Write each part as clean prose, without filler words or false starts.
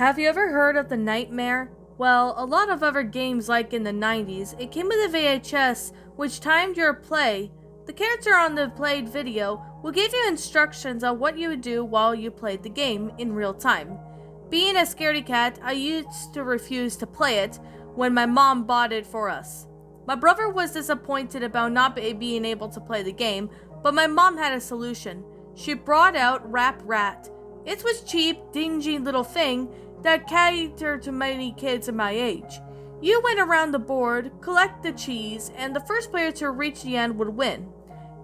Have you ever heard of the Nightmare? Well, a lot of other games like in the 90s, it came with a VHS which timed your play. The character on the played video will give you instructions on what you would do while you played the game in real time. Being a scaredy cat, I used to refuse to play it when my mom bought it for us. My brother was disappointed about not being able to play the game, but my mom had a solution. She brought out Rap Rat. It was cheap, dingy little thing that catered to many kids of my age. You went around the board, collect the cheese, and the first player to reach the end would win.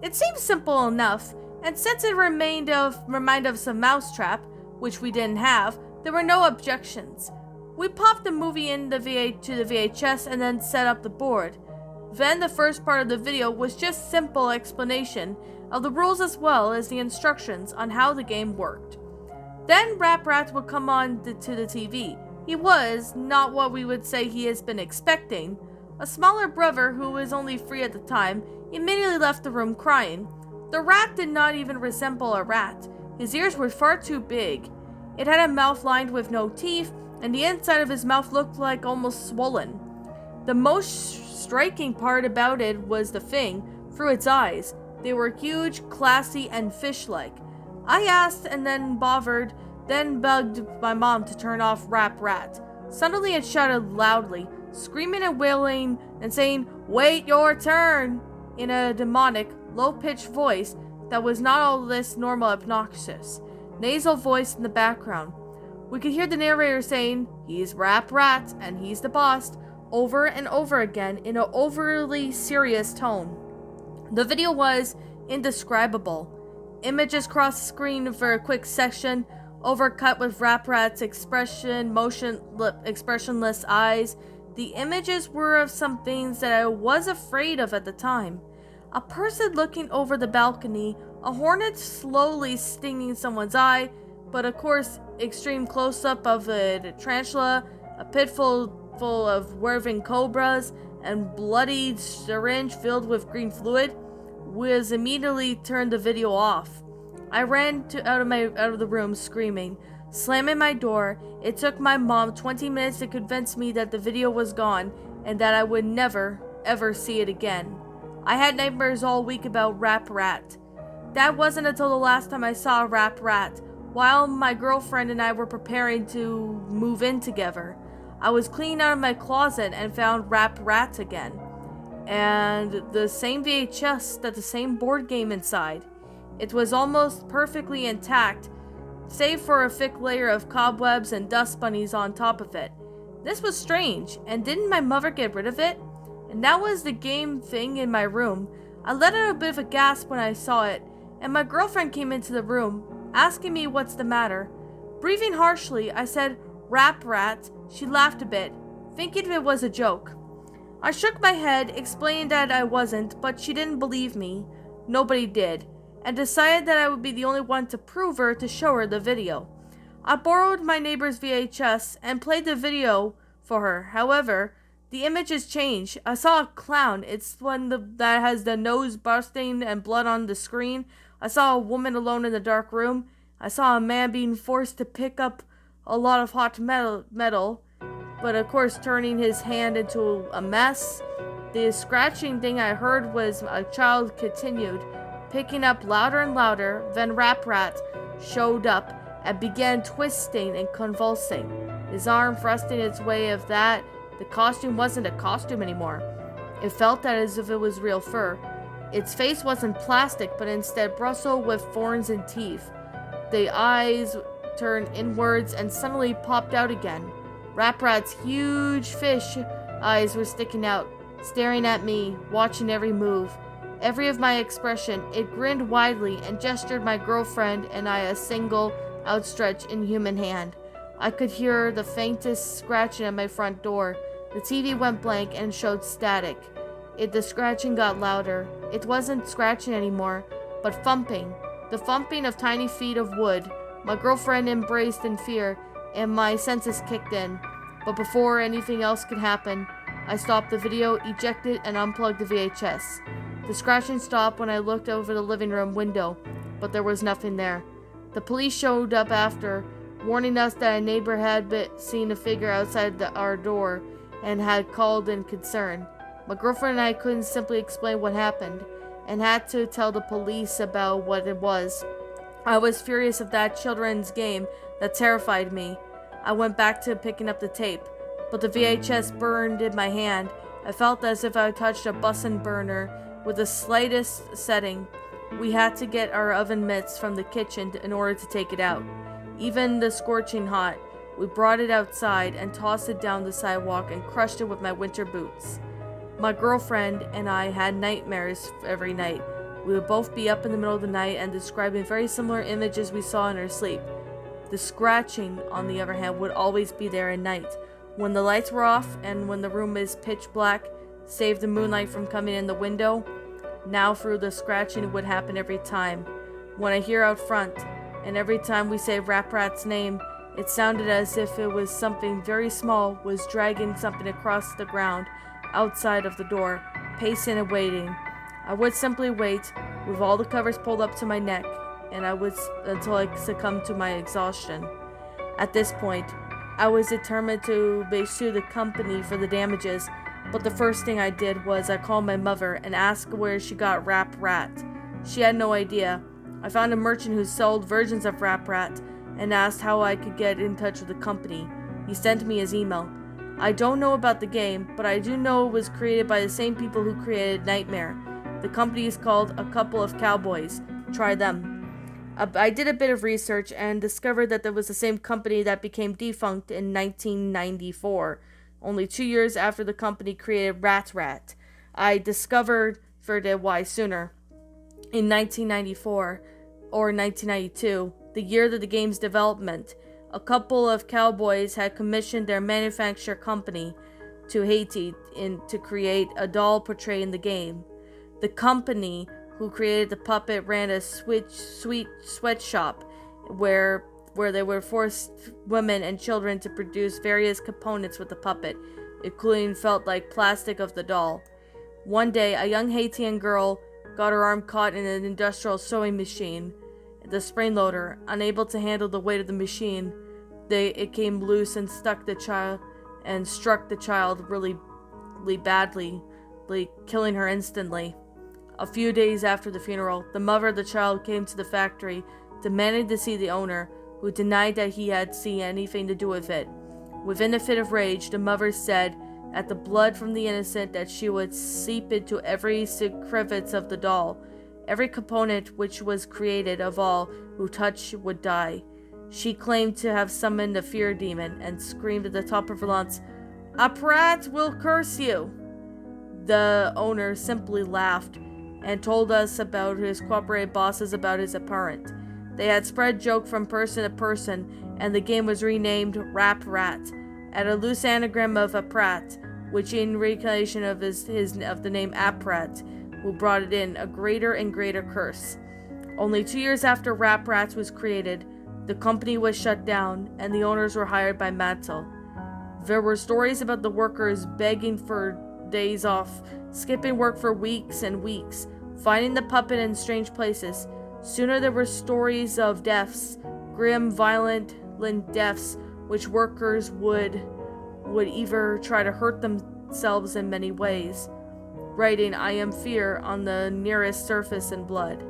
It seemed simple enough, and since it reminded of some mousetrap, which we didn't have, there were no objections. We popped the movie to the VHS and then set up the board. Then the first part of the video was just simple explanation of the rules as well as the instructions on how the game worked. Then Rap Rat would come on to the TV. He was not what we would say he has been expecting. A smaller brother, who was only 3 at the time, immediately left the room crying. The rat did not even resemble a rat. His ears were far too big. It had a mouth lined with no teeth, and the inside of his mouth looked like almost swollen. The most striking part about it was the thing through its eyes. They were huge, classy, and fish-like. I asked and then begged my mom to turn off Rap Rat. Suddenly it shouted loudly, screaming and wailing and saying, "Wait your turn," in a demonic, low-pitched voice that was not all this normal obnoxious, nasal voice in the background. We could hear the narrator saying, "He's Rap Rat and he's the boss," over and over again in an overly serious tone. The video was indescribable. Images crossed the screen for a quick section, overcut with Rap Rat's expressionless eyes. The images were of some things that I was afraid of at the time. A person looking over the balcony, a hornet slowly stinging someone's eye, but of course, extreme close-up of a tarantula, a pit full of whirring cobras, and bloody syringe filled with green fluid, was immediately turned the video off. I ran out of the room screaming, slamming my door. It took my mom 20 minutes to convince me that the video was gone and that I would never, ever see it again. I had nightmares all week about Rap Rat. That wasn't until the last time I saw Rap Rat, while my girlfriend and I were preparing to move in together. I was cleaning out of my closet and found Rap Rat again. And the same VHS, that the same board game inside. It was almost perfectly intact, save for a thick layer of cobwebs and dust bunnies on top of it. This was strange, and didn't my mother get rid of it? And that was the game thing in my room. I let out a bit of a gasp when I saw it, and my girlfriend came into the room, asking me what's the matter. Breathing harshly, I said, "Rap Rat." She laughed a bit, thinking it was a joke. I shook my head, explaining that I wasn't, but she didn't believe me. Nobody did, and decided that I would be the only one to prove her to show her the video. I borrowed my neighbor's VHS and played the video for her. However, the images changed. I saw a clown. It's one that has the nose busting and blood on the screen. I saw a woman alone in the dark room. I saw a man being forced to pick up a lot of hot metal, but of course turning his hand into a mess. The scratching thing I heard was a child continued, picking up louder and louder. Then Rap Rat showed up and began twisting and convulsing, his arm thrusting its way of that. The costume wasn't a costume anymore. It felt as if it was real fur. Its face wasn't plastic, but instead bristled with thorns and teeth. The eyes turned inwards and suddenly popped out again. Rap Rat's huge fish eyes were sticking out, staring at me, watching every move, every of my expression. It grinned widely and gestured my girlfriend and I a single, outstretched, inhuman hand. I could hear the faintest scratching at my front door. The TV went blank and showed static. The scratching got louder. It wasn't scratching anymore, but thumping. The thumping of tiny feet of wood. My girlfriend embraced in fear, and my senses kicked in. But before anything else could happen, I stopped the video, ejected, and unplugged the VHS. The scratching stopped when I looked over the living room window, but there was nothing there. The police showed up after, warning us that a neighbor had seen a figure outside our door and had called in concern. My girlfriend and I couldn't simply explain what happened and had to tell the police about what it was. I was furious of that children's game that terrified me. I went back to picking up the tape, but the VHS burned in my hand. I felt as if I touched a Bunsen burner with the slightest setting. We had to get our oven mitts from the kitchen in order to take it out. Even the scorching hot, we brought it outside and tossed it down the sidewalk and crushed it with my winter boots. My girlfriend and I had nightmares every night. We would both be up in the middle of the night and describing very similar images we saw in our sleep. The scratching, on the other hand, would always be there at night, when the lights were off and when the room is pitch black, save the moonlight from coming in the window. Now through the scratching would happen every time, when I hear out front, and every time we say Rap Rat's name, it sounded as if it was something very small was dragging something across the ground outside of the door, pacing and waiting. I would simply wait, with all the covers pulled up to my neck, and I would until I succumbed to my exhaustion. At this point, I was determined to sue the company for the damages, but the first thing I did was I called my mother and asked where she got Rap Rat. She had no idea. I found a merchant who sold versions of Rap Rat and asked how I could get in touch with the company. He sent me his email. I don't know about the game, but I do know it was created by the same people who created Nightmare. The company is called A Couple of Cowboys. Try them. I did a bit of research and discovered that there was the same company that became defunct in 1994, only 2 years after the company created Rat. I discovered why sooner. In 1994, or 1992, the year of the game's development, a couple of cowboys had commissioned their manufacturer company to Haiti to create a doll portraying the game. The company who created the puppet ran a sweet sweatshop where they would force women and children to produce various components with the puppet, including felt like plastic of the doll. One day, a young Haitian girl got her arm caught in an industrial sewing machine. The spring loader, unable to handle the weight of the machine, it came loose and struck the child really badly, killing her instantly. A few days after the funeral, the mother of the child came to the factory, demanding to see the owner, who denied that he had seen anything to do with it. Within a fit of rage, the mother said at the blood from the innocent that she would seep into every crevice of the doll. Every component which was created of all who touched would die. She claimed to have summoned a fear demon and screamed at the top of her lungs, "A brat will curse you!" The owner simply laughed and told us about his cooperative bosses about his apparent. They had spread joke from person to person, and the game was renamed Rap Rat, at a loose anagram of Aprat, which in recollection of the name Aprat, who brought it in a greater and greater curse. Only 2 years after Rap Rat was created, the company was shut down, and the owners were hired by Mattel. There were stories about the workers begging for days off, skipping work for weeks and weeks, finding the puppet in strange places. Sooner there were stories of deaths, grim, violent deaths, which workers would either try to hurt themselves in many ways, writing "I am fear" on the nearest surface in blood.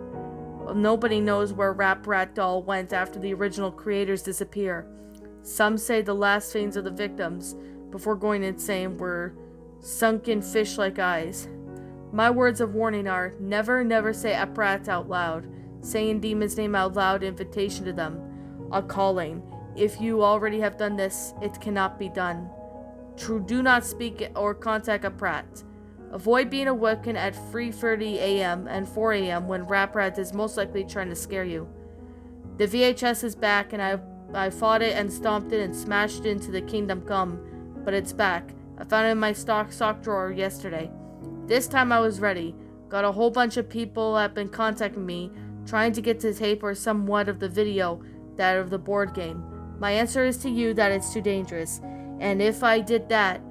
Nobody knows where Rap Rat doll went after the original creators disappear. Some say the last things of the victims, before going insane, were sunken fish-like eyes. My words of warning are, never say Aprat out loud. Saying demon's name out loud, invitation to them. A calling. If you already have done this, it cannot be done. Do not speak or contact Aprat. Avoid being awoken at 3:30 a.m. and 4 a.m. when Rap Rat is most likely trying to scare you. The VHS is back, and I fought it and stomped it and smashed it into the kingdom come, but it's back. I found it in my sock drawer yesterday. This time I was ready. Got a whole bunch of people have been contacting me, trying to get to tape or somewhat of the video, that of the board game. My answer is to you that it's too dangerous, and if I did that,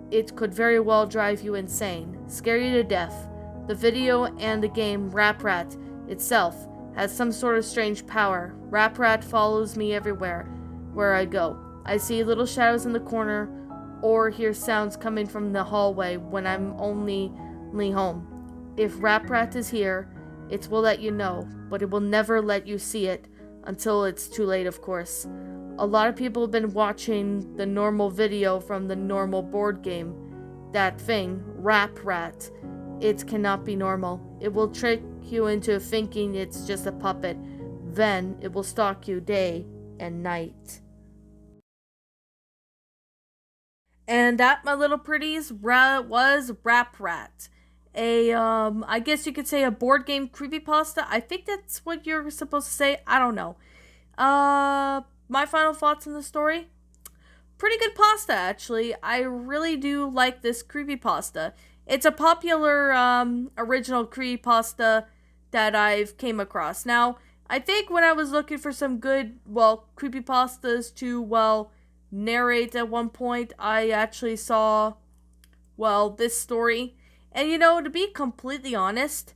it could very well drive you insane, scare you to death. The video and the game Rap Rat itself has some sort of strange power. Rap Rat follows me everywhere. where I go. I see little shadows in the corner or hear sounds coming from the hallway when I'm only home. If Rap Rat is here, it will let you know, but it will never let you see it until it's too late, of course. A lot of people have been watching the normal video from the normal board game. That thing, Rap Rat, it cannot be normal. It will trick you into thinking it's just a puppet. Then it will stalk you day and night. And that, my little pretties, was Rap Rat. I guess you could say a board game creepypasta. I think that's what you're supposed to say. I don't know. My final thoughts on the story? Pretty good pasta, actually. I really do like this creepypasta. It's a popular, original creepypasta that I've came across. Now, I think when I was looking for some good, creepypastas to, narrate at one point, I actually saw, this story. And, to be completely honest,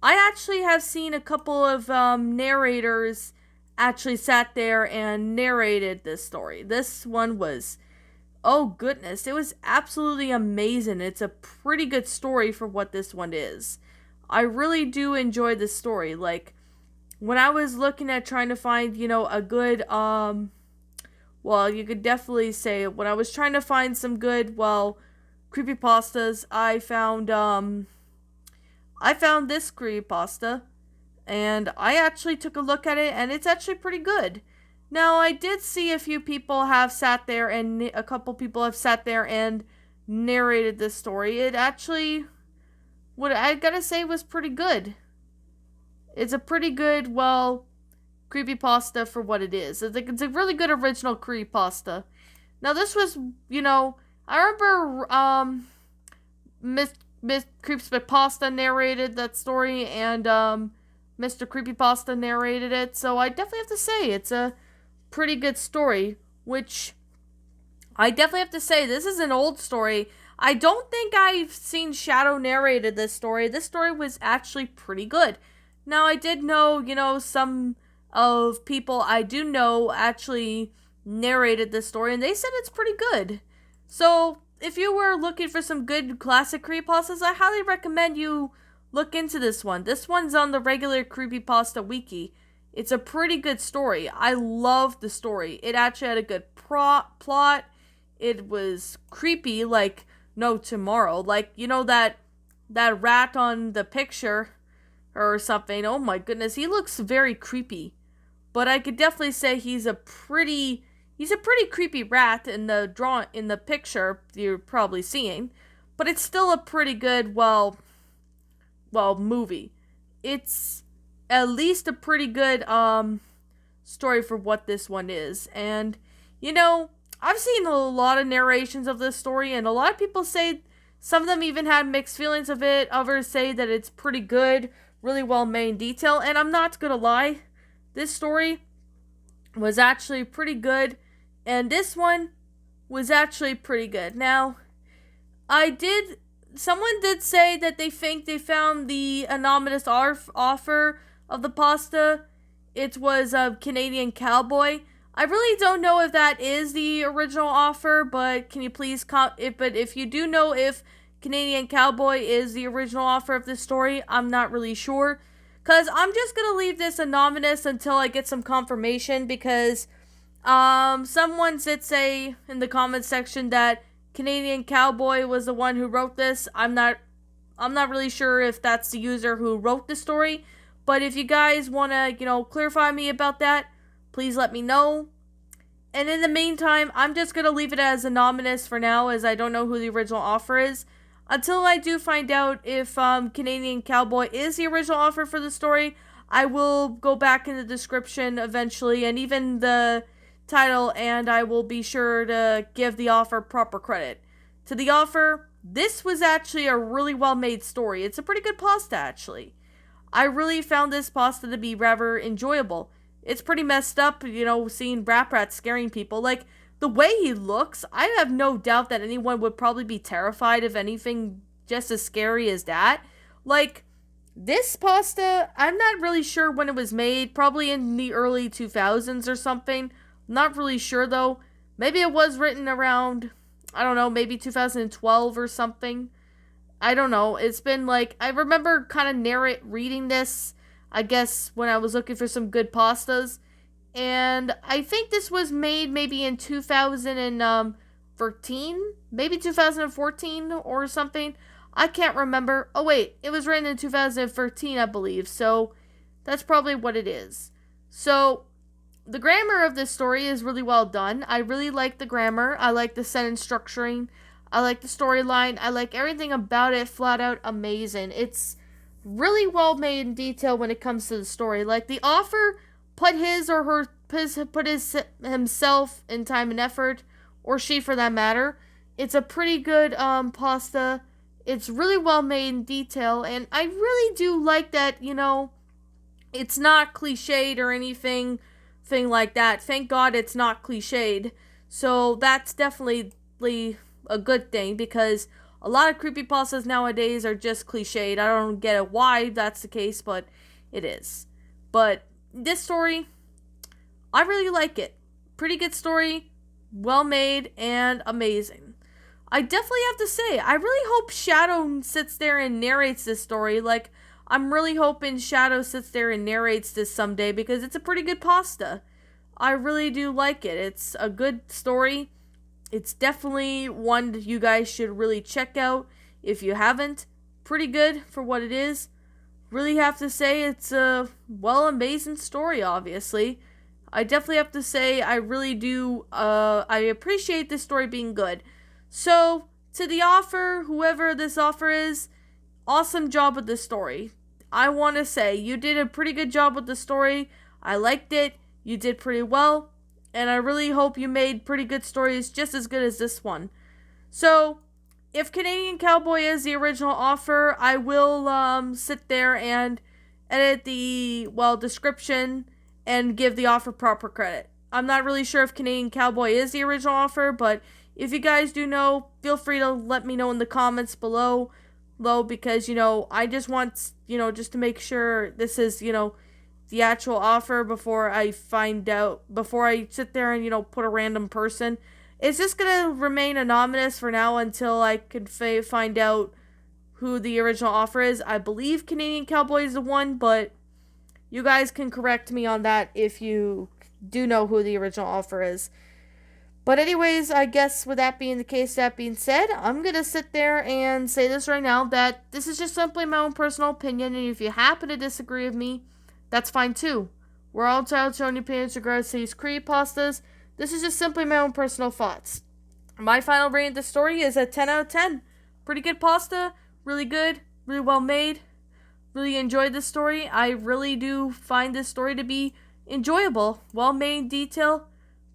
I actually have seen a couple of, narrators actually sat there and narrated this story. This one was, oh goodness, it was absolutely amazing. It's a pretty good story for what this one is. I really do enjoy this story. Like, when I was looking at trying to find, a good, you could definitely say when I was trying to find some good, creepypastas, I found this creepypasta. And I actually took a look at it, and it's actually pretty good. Now, I did see a few people have sat there, and a couple people have sat there and narrated this story. It actually, what I gotta say, was pretty good. It's a pretty good, creepypasta for what it is. It's a really good original creepypasta. Now, this was, I remember, Miss Creepypasta narrated that story, and, Mr. Creepypasta narrated it, so I definitely have to say it's a pretty good story, which I definitely have to say this is an old story. I don't think I've seen Shadow narrated this story. This story was actually pretty good. Now, I did know, some of people I do know actually narrated this story, and they said it's pretty good. So, if you were looking for some good classic creepypastas, I highly recommend you look into this one. This one's on the regular Creepypasta Wiki. It's a pretty good story. I love the story. It actually had a good plot. It was creepy like no tomorrow. Like, that rat on the picture or something. Oh my goodness, he looks very creepy. But I could definitely say he's a pretty creepy rat in the picture you're probably seeing. But it's still a pretty good, movie. It's at least a pretty good story for what this one is. And I've seen a lot of narrations of this story, and a lot of people say some of them even had mixed feelings of it. Others say that it's pretty good, really well made in detail. And I'm not gonna lie, this story was actually pretty good, and this one was actually pretty good. Now, someone did say that they think they found the anonymous offer of the pasta. It was a Canadian Cowboy. I really don't know if that is the original offer, but can you please but if you do know if Canadian Cowboy is the original offer of this story, I'm not really sure. Because I'm just going to leave this anonymous until I get some confirmation, because someone did say in the comments section that Canadian Cowboy was the one who wrote this. I'm not really sure if that's the user who wrote the story, but if you guys want to, clarify me about that, please let me know. And in the meantime, I'm just going to leave it as anonymous for now, as I don't know who the original offer is. Until I do find out if Canadian Cowboy is the original offer for the story, I will go back in the description eventually, and even the title, and I will be sure to give the offer proper credit. To the offer, this was actually a really well-made story. It's a pretty good pasta, actually. I really found this pasta to be rather enjoyable. It's pretty messed up, seeing Rap Rat scaring people. Like, the way he looks, I have no doubt that anyone would probably be terrified of anything just as scary as that. Like, this pasta, I'm not really sure when it was made, probably in the early 2000s or something. Not really sure though. Maybe it was written around, I don't know, maybe 2012 or something. I don't know. It's been like, I remember kind of reading this, I guess, when I was looking for some good pastas. And I think this was made maybe in 2013, maybe 2014 or something. I can't remember. Oh, wait, it was written in 2013, I believe. So that's probably what it is. So the grammar of this story is really well done. I really like the grammar. I like the sentence structuring. I like the storyline. I like everything about it. Flat out amazing. It's really well made in detail when it comes to the story. Like the author put his himself in time and effort, or she for that matter. It's a pretty good pasta. It's really well made in detail, and I really do like that. It's not cliched or anything thing like that. Thank God it's not cliched. So that's definitely a good thing, because a lot of creepypastas nowadays are just cliched. I don't get it why that's the case, but it is. But this story, I really like it. Pretty good story, well made, and amazing. I definitely have to say, I really hope Shadow sits there and narrates this story. Like, I'm really hoping Shadow sits there and narrates this someday, because it's a pretty good pasta. I really do like it. It's a good story. It's definitely one that you guys should really check out if you haven't. Pretty good for what it is. Really have to say it's a, amazing story, obviously. I definitely have to say I really do, I appreciate this story being good. So, to the author, whoever this author is, awesome job with this story. I want to say, you did a pretty good job with the story. I liked it. You did pretty well. And I really hope you made pretty good stories just as good as this one. So, if Canadian Cowboy is the original author, I will sit there and edit the, description and give the author proper credit. I'm not really sure if Canadian Cowboy is the original author, but if you guys do know, feel free to let me know in the comments below, because, I just want, just to make sure this is, the actual author before I sit there and, put a random person. It's just gonna remain anonymous for now until I could find out who the original author is. I believe Canadian Cowboy is the one, but you guys can correct me on that if you do know who the original author is. But anyways, I guess with that being the case, that being said, I'm going to sit there and say this right now, that this is just simply my own personal opinion, and if you happen to disagree with me, that's fine too. We're all entitled to our own opinions regards to these creepypastas. This is just simply my own personal thoughts. My final rating of the story is a 10 out of 10. Pretty good pasta, really good, really well made. Really enjoyed this story. I really do find this story to be enjoyable, well made in detail,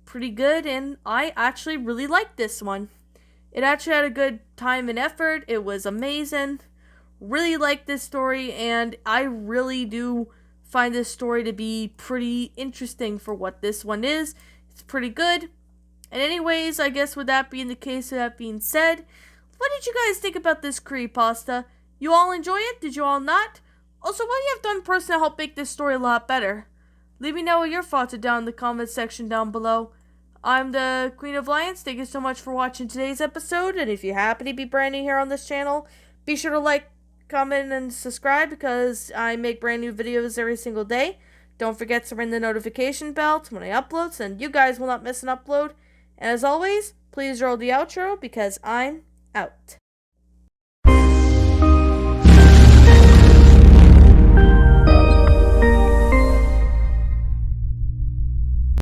pretty good, and I actually really liked this one. It actually had a good time and effort. It was amazing. Really liked this story, and I really do find this story to be pretty interesting for what this one is. It's pretty good. And anyways, I guess with that being the case, with that being said, what did you guys think about this creepypasta? You all enjoy it? Did you all not? Also, what you have done personally to help make this story a lot better? Leave me know what your thoughts are down in the comment section down below. I'm the Queen of Lions. Thank you so much for watching today's episode. And if you happen to be brand new here on this channel, be sure to like, comment, and subscribe, because I make brand new videos every single day. Don't forget to ring the notification bell when I upload, so you guys will not miss an upload. And as always, please roll the outro, because I'm out.